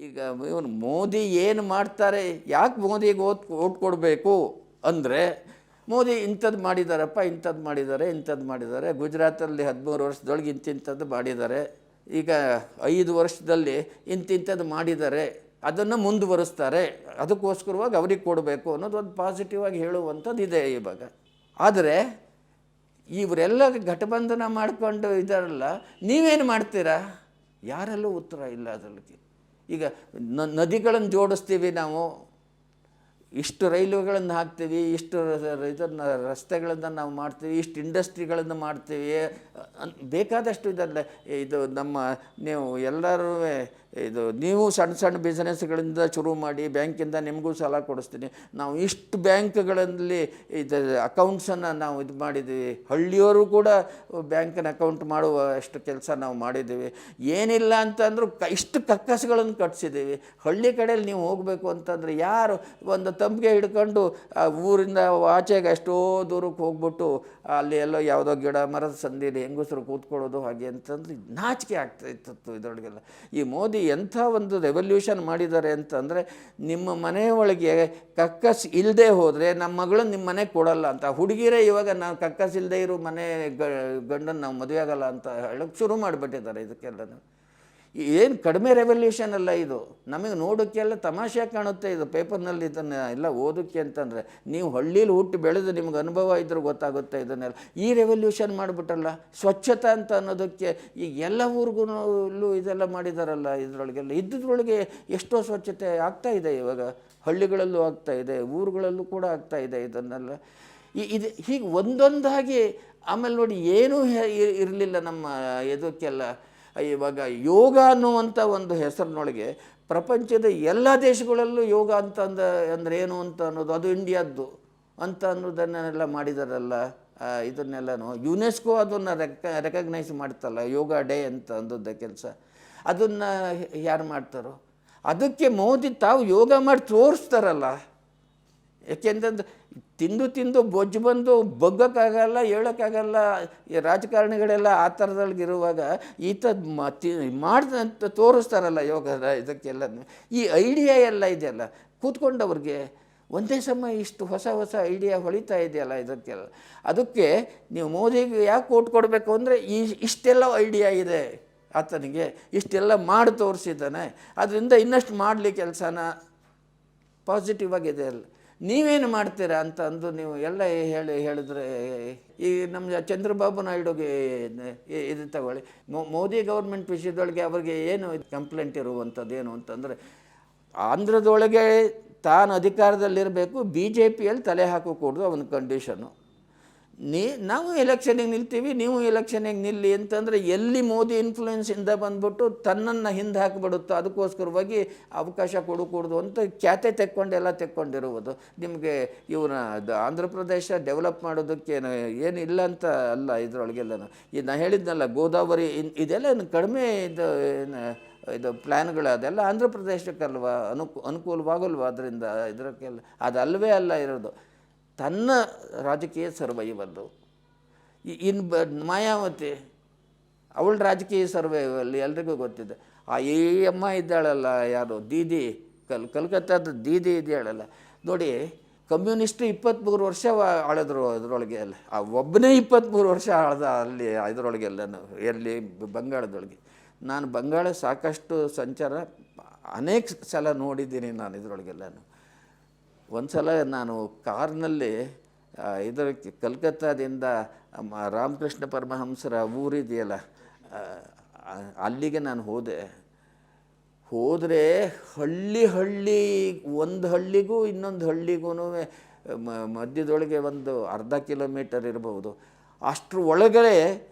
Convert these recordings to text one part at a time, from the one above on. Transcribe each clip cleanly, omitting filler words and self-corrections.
ಈಗ ಇವನು ಮೋದಿ ಏನು ಮಾಡ್ತಾರೆ, ಯಾಕೆ ಮೋದಿಗೆ ಓಟ್ ಕೊಡಬೇಕು ಅಂದರೆ, ಮೋದಿ ಇಂಥದ್ದು ಮಾಡಿದಾರಪ್ಪ, ಇಂಥದ್ದು ಮಾಡಿದ್ದಾರೆ, ಗುಜರಾತಲ್ಲಿ 13 ವರ್ಷದೊಳಗೆ ಇಂಥದ್ದು ಮಾಡಿದ್ದಾರೆ, ಈಗ 5 ವರ್ಷದಲ್ಲಿ ಇಂಥದ್ದು ಮಾಡಿದ್ದಾರೆ, ಅದನ್ನು ಮುಂದುವರಿಸ್ತಾರೆ, ಅದಕ್ಕೋಸ್ಕರವಾಗಿ ಅವ್ರಿಗೆ ಕೊಡಬೇಕು ಅನ್ನೋದು ಒಂದು ಪಾಸಿಟಿವ್ ಆಗಿ ಹೇಳುವಂಥದ್ದು ಇದೆ ಇವಾಗ. ಆದರೆ ಇವರೆಲ್ಲ ಘಟಬಂಧನ ಮಾಡಿಕೊಂಡು ಇದ್ದಾರಲ್ಲ, ನೀವೇನು ಮಾಡ್ತೀರಾ? ಯಾರಲ್ಲೂ ಉತ್ತರ ಇಲ್ಲ ಅದರಲ್ಲಿ. ಈಗ ನದಿಗಳನ್ನು ಜೋಡಿಸ್ತೀವಿ ನಾವು, ಇಷ್ಟು ರೈಲುಗಳನ್ನು ಹಾಕ್ತೀವಿ, ಇಷ್ಟು ಇದನ್ನು ರಸ್ತೆಗಳನ್ನು ನಾವು ಮಾಡ್ತೀವಿ, ಇಷ್ಟು ಇಂಡಸ್ಟ್ರಿಗಳನ್ನು ಮಾಡ್ತೀವಿ, ಬೇಕಾದಷ್ಟು ಇದಲ್ಲ. ಇದು ನೀವು ಎಲ್ಲರೂ ನೀವು ಸಣ್ಣ ಬಿಸ್ನೆಸ್ಗಳಿಂದ ಶುರು ಮಾಡಿ, ಬ್ಯಾಂಕಿಂದ ನಿಮಗೂ ಸಾಲ ಕೊಡಿಸ್ತೀನಿ, ನಾವು ಇಷ್ಟು ಬ್ಯಾಂಕ್ಗಳಲ್ಲಿ ಅಕೌಂಟ್ಸನ್ನು ನಾವು ಇದು ಮಾಡಿದ್ದೀವಿ, ಹಳ್ಳಿಯವರು ಕೂಡ ಬ್ಯಾಂಕಿನ ಅಕೌಂಟ್ ಮಾಡುವ ಅಷ್ಟು ಕೆಲಸ ನಾವು ಮಾಡಿದ್ದೀವಿ, ಏನಿಲ್ಲ ಅಂತಂದ್ರೂ ಇಷ್ಟು ಕಕ್ಕಸುಗಳನ್ನು ಕಟ್ಸಿದ್ದೀವಿ. ಹಳ್ಳಿ ಕಡೆಯಲ್ಲಿ ನೀವು ಹೋಗಬೇಕು ಅಂತಂದರೆ ಯಾರು ಒಂದು ತಂಬಿಗೆ ಹಿಡ್ಕೊಂಡು ಊರಿಂದ ಆಚೆಗೆ ಎಷ್ಟೋ ದೂರಕ್ಕೆ ಹೋಗ್ಬಿಟ್ಟು ಅಲ್ಲಿ ಎಲ್ಲೋ ಯಾವುದೋ ಗಿಡ ಮರದ ಸಂದಿಲಿ ಹೆಂಗಸರು ಕೂತ್ಕೊಳ್ಳೋದು ಹಾಗೆ ಅಂತಂದ್ರೆ ನಾಚಿಕೆ ಆಗ್ತಾಯಿತ್ತು ಇದರೊಳಗೆಲ್ಲ. ಈ ಮೋದಿ ಎಂಥ ಒಂದು ರೆವಲ್ಯೂಷನ್ ಮಾಡಿದ್ದಾರೆ ಅಂತಂದರೆ, ನಿಮ್ಮ ಮನೆಯೊಳಗೆ ಕಕ್ಕಸ್ ಇಲ್ಲದೆ ಹೋದರೆ ನಮ್ಮ ಮಗಳನ್ನ ನಿಮ್ಮ ಮನೆಗೆ ಕೊಡಲ್ಲ ಅಂತ. ಹುಡುಗಿರೇ ಇವಾಗ ನಾವು ಕಕ್ಕಸ್ ಇಲ್ಲದೆ ಇರೋ ಗಂಡನ್ನು ನಾವು ಮದುವೆ ಆಗಲ್ಲ ಅಂತ ಹೇಳೋಕ್ಕೆ ಶುರು ಮಾಡಿಬಿಟ್ಟಿದ್ದಾರೆ. ಇದಕ್ಕೆಲ್ಲ ಏನು ಕಡಿಮೆ ರೆವಲ್ಯೂಷನ್ ಅಲ್ಲ ಇದು. ನಮಗೆ ನೋಡೋಕ್ಕೆಲ್ಲ ತಮಾಷೆ ಕಾಣುತ್ತೆ ಇದು ಪೇಪರ್ನಲ್ಲಿ ಇದನ್ನು ಎಲ್ಲ ಓದೋಕ್ಕೆ ಅಂತಂದರೆ. ನೀವು ಹಳ್ಳೀಲಿ ಹುಟ್ಟು ಬೆಳೆದು ನಿಮ್ಗೆ ಅನುಭವ ಇದ್ರೂ ಗೊತ್ತಾಗುತ್ತೆ ಇದನ್ನೆಲ್ಲ. ಈ ರೆವಲ್ಯೂಷನ್ ಮಾಡಿಬಿಟ್ಟಲ್ಲ. ಸ್ವಚ್ಛತಾ ಅಂತ ಅನ್ನೋದಕ್ಕೆ ಈಗ ಎಲ್ಲ ಊರಿಗೂ ಇದೆಲ್ಲ ಮಾಡಿದಾರಲ್ಲ. ಇದರೊಳಗೆಲ್ಲ ಇದ್ದದ್ರೊಳಗೆ ಎಷ್ಟೋ ಸ್ವಚ್ಛತೆ ಆಗ್ತಾಯಿದೆ ಇವಾಗ. ಹಳ್ಳಿಗಳಲ್ಲೂ ಆಗ್ತಾಯಿದೆ, ಊರುಗಳಲ್ಲೂ ಕೂಡ ಆಗ್ತಾಯಿದೆ ಇದನ್ನೆಲ್ಲ. ಇದು ಹೀಗೆ ಒಂದೊಂದಾಗಿ. ಆಮೇಲೆ ನೋಡಿ, ಏನೂ ಇರಲಿಲ್ಲ ನಮ್ಮ ಇದಕ್ಕೆಲ್ಲ. ಇವಾಗ ಯೋಗ ಅನ್ನುವಂಥ ಒಂದು ಹೆಸರಿನೊಳಗೆ ಪ್ರಪಂಚದ ಎಲ್ಲ ದೇಶಗಳಲ್ಲೂ ಯೋಗ ಅಂದರೆ ಏನು ಅಂತ ಅನ್ನೋದು, ಅದು ಇಂಡಿಯಾದ್ದು ಅಂತ ಅನ್ನೋದನ್ನೆಲ್ಲ ಮಾಡಿದಾರಲ್ಲ. ಇದನ್ನೆಲ್ಲನೂ ಯುನೆಸ್ಕೋ ಅದನ್ನು ರೆಕಗ್ನೈಸ್ ಮಾಡ್ತಲ್ಲ, ಯೋಗ ಡೇ ಅಂತ ಅಂದದ್ದ ಕೆಲಸ. ಅದನ್ನು ಯಾರು ಮಾಡ್ತಾರೋ? ಅದಕ್ಕೆ ಮೋದಿ ತಾವು ಯೋಗ ಮಾಡಿ ತೋರಿಸ್ತಾರಲ್ಲ. ಯಾಕೆಂತಂದ್ರೆ ತಿಂದು ಬೊಜ್ಜು ಬಂದು ಬಗ್ಗಕ್ಕಾಗಲ್ಲ, ಹೇಳೋಕ್ಕಾಗಲ್ಲ. ಈ ರಾಜಕಾರಣಿಗಳೆಲ್ಲ ಆ ಥರದೊಳಗಿರುವಾಗ ಈ ಥರದ್ದು ಮಾಡ್ದಂತ ತೋರಿಸ್ತಾರಲ್ಲ ಯೋಗದ ಇದಕ್ಕೆಲ್ಲ. ಈ ಐಡಿಯಾ ಎಲ್ಲ ಇದೆಯಲ್ಲ, ಕೂತ್ಕೊಂಡವ್ರಿಗೆ ಒಂದೇ ಸಮಯ ಇಷ್ಟು ಹೊಸ ಐಡಿಯಾ ಹೊಳಿತಾ ಇದೆಯಲ್ಲ ಇದಕ್ಕೆಲ್ಲ. ಅದಕ್ಕೆ ನೀವು ಮೋದಿಗೆ ಯಾಕೆ ಓಟ್ ಕೊಡಬೇಕು ಅಂದರೆ, ಇಷ್ಟೆಲ್ಲ ಐಡಿಯಾ ಇದೆ ಆತನಿಗೆ, ಇಷ್ಟೆಲ್ಲ ಮಾಡಿ ತೋರಿಸಿದ್ದಾನೆ, ಅದರಿಂದ ಇನ್ನಷ್ಟು ಮಾಡಲಿ ಕೆಲಸನ. ಪಾಸಿಟಿವ್ ಆಗಿದೆ ಅಲ್ಲ. ನೀವೇನು ಮಾಡ್ತೀರಾ ಅಂತ ಅಂದು ನೀವು ಎಲ್ಲ ಹೇಳಿದ್ರೆ, ಈ ನಮ್ಮ ಚಂದ್ರಬಾಬು ನಾಯ್ಡುಗೆ ಇದು ತಗೊಳ್ಳಿ. ಮೋದಿ ಗೌರ್ಮೆಂಟ್ ವಿಷಯದೊಳಗೆ ಅವ್ರಿಗೆ ಏನು ಕಂಪ್ಲೇಂಟ್ ಇರುವಂಥದ್ದು ಏನು ಅಂತಂದರೆ, ಆಂಧ್ರದೊಳಗೆ ತಾನು ಅಧಿಕಾರದಲ್ಲಿರಬೇಕು, BJPಯಲ್ಲಿ ತಲೆ ಹಾಕೋಕೂಡ್ದು ಅವನ ಕಂಡೀಷನು. ನಾವು ಎಲೆಕ್ಷನಿಗೆ ನಿಲ್ತೀವಿ, ನೀವು ಎಲೆಕ್ಷನಿಗೆ ನಿಲ್ಲಿ ಅಂತಂದರೆ ಎಲ್ಲಿ ಮೋದಿ ಇನ್ಫ್ಲೂಯೆನ್ಸಿಂದ ಬಂದ್ಬಿಟ್ಟು ತನ್ನನ್ನು ಹಿಂದೆ ಹಾಕಿಬಿಡುತ್ತೋ, ಅದಕ್ಕೋಸ್ಕರವಾಗಿ ಅವಕಾಶ ಕೊಡಕೂಡ್ದು ಅಂತ ಖ್ಯಾತೆ ತೆಕ್ಕೊಂಡಿರುವುದು. ನಿಮಗೆ ಇವನ ಆಂಧ್ರ ಪ್ರದೇಶ ಡೆವಲಪ್ ಮಾಡೋದಕ್ಕೆ ಏನು ಇಲ್ಲ ಅಂತ ಅಲ್ಲ. ಇದರೊಳಗೆಲ್ಲ ನಾ ಹೇಳಿದ್ನಲ್ಲ, ಗೋದಾವರಿ ಇದೆಲ್ಲ ಕಡಿಮೆ ಇದು ಪ್ಲ್ಯಾನ್ಗಳು, ಅದೆಲ್ಲ ಆಂಧ್ರ ಪ್ರದೇಶಕ್ಕಲ್ವ ಅನುಕೂಲವಾಗಲ್ವ? ಅದರಿಂದ ಇದಕ್ಕೆಲ್ಲ ಅದಲ್ವೇ ಅಲ್ಲ ಇರೋದು. ತನ್ನ ರಾಜಕೀಯ ಸರ್ವೈವಲ್ಲು. ಮಾಯಾವತಿ ಅವಳ ರಾಜಕೀಯ ಸರ್ವೈವಲ್ಲಿ ಎಲ್ರಿಗೂ ಗೊತ್ತಿದೆ. ಈ ಅಮ್ಮ ಇದ್ದಾಳಲ್ಲ, ಯಾರು ದೀದಿ, ಕಲ್ಕತ್ತಾದ ದೀದಿ ಇದೆಯಾಳಲ್ಲ ನೋಡಿ, ಕಮ್ಯುನಿಸ್ಟು 23 ವರ್ಷ ಆಳಿದ್ರು ಅದರೊಳಗೆ. ಅಲ್ಲ ಒಬ್ಬನೇ 23 ವರ್ಷ ಆಳ್ದ ಅಲ್ಲಿ ಇದರೊಳಗೆಲ್ಲನು, ಎಲ್ಲಿ ಬಂಗಾಳದೊಳಗೆ. ನಾನು ಬಂಗಾಳ ಸಾಕಷ್ಟು ಸಂಚಾರ ಅನೇಕ ಸಲ ನೋಡಿದ್ದೀನಿ ನಾನು ಇದರೊಳಗೆಲ್ಲನು. ಒಂದು ಸಲ ನಾನು ಕಾರ್ನಲ್ಲಿ ಇದಕ್ಕೆ ಕಲ್ಕತ್ತಾದಿಂದ ರಾಮಕೃಷ್ಣ ಪರಮಹಂಸರ ಊರಿದೆಯಲ್ಲ ಅಲ್ಲಿಗೆ ನಾನು ಹೋದರೆ ಹಳ್ಳಿ ಒಂದು ಹಳ್ಳಿಗೂ ಇನ್ನೊಂದು ಹಳ್ಳಿಗೂ ಮಧ್ಯದೊಳಗೆ ಒಂದು ಅರ್ಧ ಕಿಲೋಮೀಟರ್ ಇರ್ಬೋದು. ಅಷ್ಟರ ಒಳಗಡೆ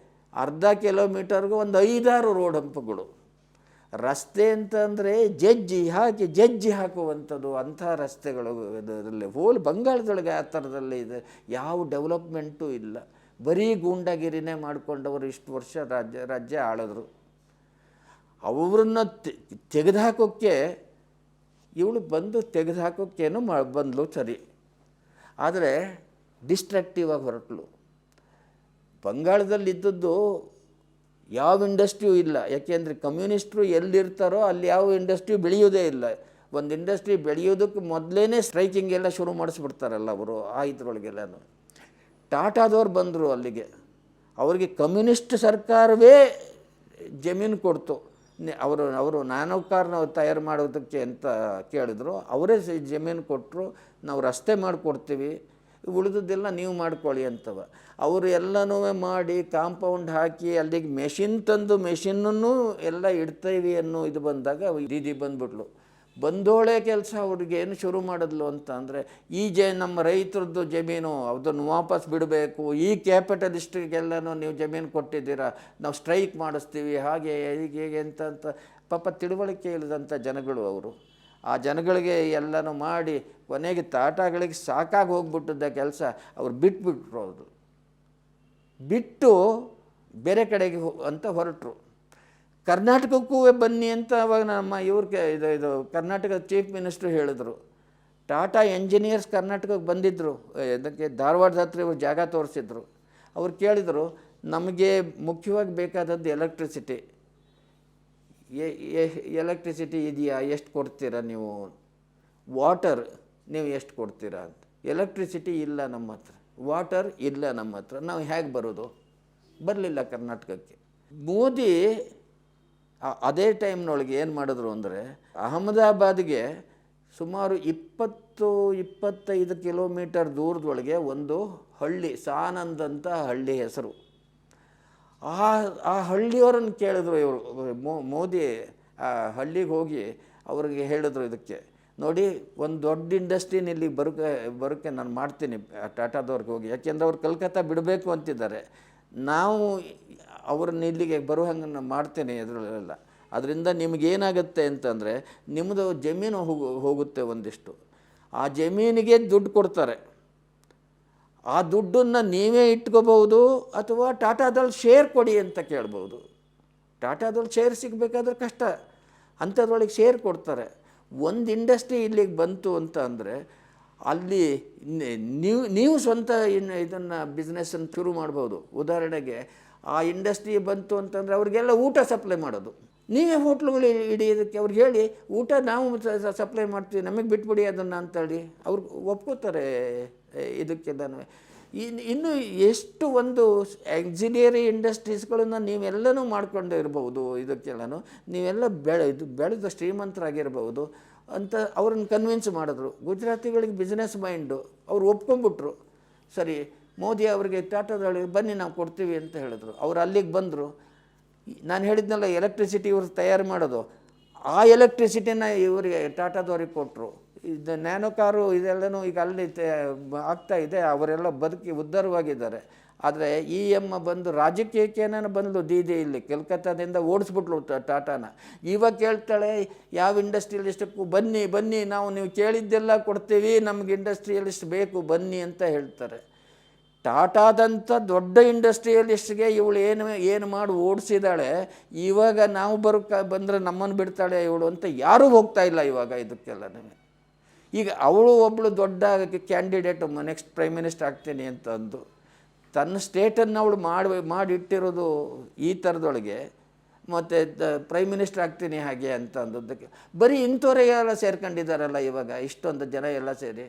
ಅರ್ಧ ಕಿಲೋಮೀಟರ್ಗೂ ಒಂದು 5-6 ರೋಡ್ ಹಂಪುಗಳು. ರಸ್ತೆ ಅಂತಂದರೆ ಜಜ್ಜಿ ಹಾಕುವಂಥದ್ದು ಅಂಥ ರಸ್ತೆಗಳು ಇದರಲ್ಲಿ. ಬಂಗಾಳದೊಳಗೆ ಆ ಥರದಲ್ಲಿ ಇದೆ. ಯಾವ ಡೆವಲಪ್ಮೆಂಟು ಇಲ್ಲ, ಬರೀ ಗೂಂಡಾಗಿರಿನೇ ಮಾಡಿಕೊಂಡವರು ಇಷ್ಟು ವರ್ಷ ರಾಜ್ಯ ಆಳಿದ್ರು. ಅವ್ರನ್ನ ತೆಗೆದುಹಾಕೋಕ್ಕೆ ಇವಳು ತೆಗೆದುಹಾಕೋಕ್ಕೇನು ಬಂದಳು ಸರಿ, ಆದರೆ ಡಿಸ್ಟ್ರಕ್ಟಿವ್ ಆಗಿ ಹೊರಟಳು. ಬಂಗಾಳದಲ್ಲಿದ್ದದ್ದು ಯಾವ ಇಂಡಸ್ಟ್ರಿಯೂ ಇಲ್ಲ. ಯಾಕೆಂದರೆ ಕಮ್ಯುನಿಸ್ಟ್ರು ಎಲ್ಲಿರ್ತಾರೋ ಅಲ್ಲಿ ಯಾವ ಇಂಡಸ್ಟ್ರಿ ಬೆಳೆಯೋದೇ ಇಲ್ಲ. ಒಂದು ಇಂಡಸ್ಟ್ರಿ ಬೆಳೆಯೋದಕ್ಕೆ ಮೊದಲೇ ಸ್ಟ್ರೈಕಿಂಗ್ ಎಲ್ಲ ಶುರು ಮಾಡಿಸ್ಬಿಡ್ತಾರಲ್ಲ ಅವರು, ಆ ಇದ್ರೊಳಗೆಲ್ಲನೂ. ಟಾಟಾದವ್ರು ಬಂದರು ಅಲ್ಲಿಗೆ, ಅವರಿಗೆ ಕಮ್ಯುನಿಸ್ಟ್ ಸರ್ಕಾರವೇ ಜಮೀನು ಕೊಡ್ತು. ಅವರು ನ್ಯಾನೋ ಕಾರ್ನ ತಯಾರು ಮಾಡೋದಕ್ಕೆ ಅಂತ ಕೇಳಿದ್ರು, ಅವರೇ ಜಮೀನು ಕೊಟ್ಟರು, ನಾವು ರಸ್ತೆ ಮಾಡಿಕೊಡ್ತೀವಿ, ಉಳಿದದ್ದೆಲ್ಲ ನೀವು ಮಾಡ್ಕೊಳ್ಳಿ ಅಂತವ. ಅವರು ಎಲ್ಲನೂ ಮಾಡಿ ಕಾಂಪೌಂಡ್ ಹಾಕಿ ಅಲ್ಲಿಗೆ ಮೆಷಿನ್ ತಂದು ಮೆಷಿನ್ನೂ ಎಲ್ಲ ಇಡ್ತೀವಿ ಅನ್ನೋ ಇದು ಬಂದಾಗ ದೀದಿ ಬಂದ್ಬಿಟ್ಲು. ಬಂದೋಳೆ ಕೆಲಸ ಅವ್ರಿಗೆ ಏನು ಶುರು ಮಾಡಿದ್ಲು ಅಂತ ಅಂದರೆ, ಈ ನಮ್ಮ ರೈತರದ್ದು ಜಮೀನು ಅದನ್ನು ವಾಪಸ್ ಬಿಡಬೇಕು, ಈ ಕ್ಯಾಪಿಟಲಿಸ್ಟಿಗೆಲ್ಲನೂ ನೀವು ಜಮೀನು ಕೊಟ್ಟಿದ್ದೀರಾ, ನಾವು ಸ್ಟ್ರೈಕ್ ಮಾಡಿಸ್ತೀವಿ, ಹಾಗೆ ಹೇಗೆ ಅಂತ ಪಾಪ ತಿಳುವಳಿಕೆ ಇಲ್ಲದಂಥ ಜನಗಳು ಅವರು. ಆ ಜನಗಳಿಗೆ ಎಲ್ಲನೂ ಮಾಡಿ ಕೊನೆಗೆ ಟಾಟಾಗಳಿಗೆ ಸಾಕಾಗಿ ಹೋಗ್ಬಿಟ್ಟಿದ್ದ ಕೆಲಸ, ಅವ್ರು ಬಿಟ್ಬಿಟ್ರು. ಅವರು ಬಿಟ್ಟು ಬೇರೆ ಕಡೆಗೆ ಅಂತ ಹೊರಟರು. ಕರ್ನಾಟಕಕ್ಕೂ ಬನ್ನಿ ಅಂತ ಅವಾಗ ನಮ್ಮ ಇದು ಕರ್ನಾಟಕದ ಚೀಫ್ ಮಿನಿಸ್ಟ್ರು ಹೇಳಿದ್ರು. ಟಾಟಾ ಎಂಜಿನಿಯರ್ಸ್ ಕರ್ನಾಟಕಕ್ಕೆ ಬಂದಿದ್ದರು, ಇದಕ್ಕೆ ಧಾರವಾಡದ ಹತ್ರ ಇವರು ಜಾಗ ತೋರಿಸಿದ್ರು. ಅವ್ರು ಕೇಳಿದರು, ನಮಗೆ ಮುಖ್ಯವಾಗಿ ಬೇಕಾದದ್ದು ಎಲೆಕ್ಟ್ರಿಸಿಟಿ ಇದೆಯಾ, ಎಷ್ಟು ಕೊಡ್ತೀರಾ ನೀವು? ವಾಟರ್ ನೀವು ಎಷ್ಟು ಕೊಡ್ತೀರಾ ಅಂತ. ಎಲೆಕ್ಟ್ರಿಸಿಟಿ ಇಲ್ಲ ನಮ್ಮ ಹತ್ರ, ವಾಟರ್ ಇಲ್ಲ ನಮ್ಮ ಹತ್ರ, ನಾವು ಹೇಗೆ ಬರೋದು? ಬರಲಿಲ್ಲ ಕರ್ನಾಟಕಕ್ಕೆ. ಮೋದಿ ಅದೇ ಟೈಮ್ನೊಳಗೆ ಏನು ಮಾಡಿದ್ರು ಅಂದರೆ, ಅಹಮದಾಬಾದ್ಗೆ ಸುಮಾರು 20-25 ಕಿಲೋಮೀಟರ್ ದೂರದೊಳಗೆ ಒಂದು ಹಳ್ಳಿ, ಸಾನಂದ್ ಅಂತ ಹಳ್ಳಿ ಹೆಸರು. ಆ ಹಳ್ಳಿಯವರನ್ನು ಕೇಳಿದ್ರು ಇವರು. ಮೋದಿ ಆ ಹಳ್ಳಿಗೆ ಹೋಗಿ ಅವ್ರಿಗೆ ಹೇಳಿದ್ರು, ಇದಕ್ಕೆ ನೋಡಿ ಒಂದು ದೊಡ್ಡ ಇಂಡಸ್ಟ್ರಿನ ಇಲ್ಲಿ ಬರೋಕ್ಕೆ ನಾನು ಮಾಡ್ತೀನಿ ಟಾಟಾದವ್ರಿಗೆ ಹೋಗಿ, ಯಾಕೆಂದ್ರೆ ಅವ್ರು ಕಲ್ಕತ್ತಾ ಬಿಡಬೇಕು ಅಂತಿದ್ದಾರೆ, ನಾವು ಅವ್ರನ್ನ ಇಲ್ಲಿಗೆ ಬರೋ ಹಂಗೆ ನಾನು ಮಾಡ್ತೇನೆ ಇದರಲ್ಲೆಲ್ಲ. ಅದರಿಂದ ನಿಮಗೇನಾಗುತ್ತೆ ಅಂತಂದರೆ, ನಿಮ್ಮದು ಜಮೀನು ಹೋಗುತ್ತೆ ಒಂದಿಷ್ಟು, ಆ ಜಮೀನಿಗೆ ದುಡ್ಡು ಕೊಡ್ತಾರೆ, ಆ ದುಡ್ಡನ್ನು ನೀವೇ ಇಟ್ಕೋಬಹುದು ಅಥವಾ ಟಾಟಾದಲ್ಲಿ ಶೇರ್ ಕೊಡಿ ಅಂತ ಕೇಳ್ಬೋದು. ಟಾಟಾದಲ್ಲಿ ಶೇರ್ ಸಿಗಬೇಕಾದ್ರೆ ಕಷ್ಟ, ಅಂಥದ್ರೊಳಗೆ ಶೇರ್ ಕೊಡ್ತಾರೆ. ಒಂದು ಇಂಡಸ್ಟ್ರಿ ಇಲ್ಲಿಗೆ ಬಂತು ಅಂತ ಅಂದರೆ ಅಲ್ಲಿ ನೀವು ಸ್ವಂತ ಇದನ್ನು ಬಿಸ್ನೆಸ್ಸನ್ನು ಶುರು ಮಾಡ್ಬೋದು. ಉದಾಹರಣೆಗೆ ಆ ಇಂಡಸ್ಟ್ರಿ ಬಂತು ಅಂತಂದರೆ ಅವ್ರಿಗೆಲ್ಲ ಊಟ ಸಪ್ಲೈ ಮಾಡೋದು, ನೀವೇ ಹೋಟ್ಲುಗಳು ಹಿಡಿಯೋದಕ್ಕೆ ಅವ್ರಿಗೆ ಹೇಳಿ, ಊಟ ನಾವು ಸಪ್ಲೈ ಮಾಡ್ತೀವಿ, ನಮಗೆ ಬಿಟ್ಬಿಡಿ ಅದನ್ನು ಅಂತೇಳಿ ಅವ್ರು ಒಪ್ಕೋತಾರೆ. ಇದಕ್ಕೆಲ್ಲನೂ ಇನ್ನು ಎಷ್ಟು ಒಂದು ಆಕ್ಸಿಲಿಯರಿ ಇಂಡಸ್ಟ್ರೀಸ್ಗಳನ್ನು ನೀವೆಲ್ಲನೂ ಮಾಡ್ಕೊಂಡು ಇರ್ಬೋದು. ಇದಕ್ಕೆಲ್ಲನೂ ನೀವೆಲ್ಲ ಬೆಳೆದು ಶ್ರೀಮಂತರಾಗಿರ್ಬೋದು ಅಂತ ಅವ್ರನ್ನ ಕನ್ವಿನ್ಸ್ ಮಾಡಿದ್ರು. ಗುಜರಾತಿಗಳಿಗೆ ಬಿಸ್ನೆಸ್ ಮೈಂಡು, ಅವ್ರು ಒಪ್ಕೊಂಡ್ಬಿಟ್ರು. ಸರಿ, ಮೋದಿ ಅವರಿಗೆ ಟಾಟಾದೊಳಗೆ ಬನ್ನಿ ನಾವು ಕೊಡ್ತೀವಿ ಅಂತ ಹೇಳಿದ್ರು. ಅವ್ರು ಅಲ್ಲಿಗೆ ಬಂದರು. ನಾನು ಹೇಳಿದ್ನಲ್ಲ ಎಲೆಕ್ಟ್ರಿಸಿಟಿ ಇವ್ರು ತಯಾರು ಮಾಡೋದು, ಆ ಎಲೆಕ್ಟ್ರಿಸಿಟಿನ ಇವರಿಗೆ ಟಾಟಾದವ್ರಿಗೆ ಕೊಟ್ಟರು. ಇದು ನ್ಯಾನೋ ಕಾರು ಇದೆಲ್ಲನೂ ಈಗ ಅಲ್ಲಿ ಆಗ್ತಾ ಇದೆ, ಅವರೆಲ್ಲ ಬದುಕಿ ಉದ್ಧಾರವಾಗಿದ್ದಾರೆ. ಆದರೆ ಈ ಎಮ್ಮ ಬಂದು ರಾಜಕೀಯಕ್ಕೇನೇನು ಬಂದು ದೀದಿ ಇಲ್ಲಿ ಕಲ್ಕತ್ತಾದಿಂದ ಓಡಿಸ್ಬಿಟ್ಲು ಟಾಟಾನ. ಇವಾಗ ಕೇಳ್ತಾಳೆ ಯಾವ ಇಂಡಸ್ಟ್ರಿಯಲಿಸ್ಟಕ್ಕೂ ಬನ್ನಿ ನಾವು ನೀವು ಕೇಳಿದ್ದೆಲ್ಲ ಕೊಡ್ತೀವಿ, ನಮ್ಗೆ ಇಂಡಸ್ಟ್ರಿಯಲಿಸ್ಟ್ ಬೇಕು ಬನ್ನಿ ಅಂತ ಹೇಳ್ತಾರೆ. ಟಾಟಾದಂಥ ದೊಡ್ಡ ಇಂಡಸ್ಟ್ರಿಯಲಿಸ್ಟ್ಗೆ ಇವಳು ಏನು ಮಾಡಿ ಓಡಿಸಿದಾಳೆ, ಇವಾಗ ನಾವು ಬಂದರೆ ನಮ್ಮನ್ನು ಬಿಡ್ತಾಳೆ ಇವಳು ಅಂತ ಯಾರೂ ಹೋಗ್ತಾ ಇಲ್ಲ ಇವಾಗ ಇದಕ್ಕೆಲ್ಲ. ಈಗ ಅವಳು ಒಬ್ಬಳು ದೊಡ್ಡ ಕ್ಯಾಂಡಿಡೇಟ್, ನೆಕ್ಸ್ಟ್ ಪ್ರೈಮ್ ಮಿನಿಸ್ಟರ್ ಆಗ್ತೀನಿ ಅಂತ ಅಂದು ತನ್ನ ಸ್ಟೇಟನ್ನು ಅವಳು ಮಾಡಿಟ್ಟಿರೋದು ಈ ಥರದೊಳಗೆ, ಮತ್ತು ಪ್ರೈಮ್ ಮಿನಿಸ್ಟರ್ ಆಗ್ತೀನಿ ಹಾಗೆ ಅಂತ ಅಂದದ್ದಕ್ಕೆ ಬರೀ ಇಂಥವರೇ ಎಲ್ಲ ಸೇರ್ಕೊಂಡಿದ್ದಾರಲ್ಲ ಇವಾಗ, ಇಷ್ಟೊಂದು ಜನ ಎಲ್ಲ ಸೇರಿ.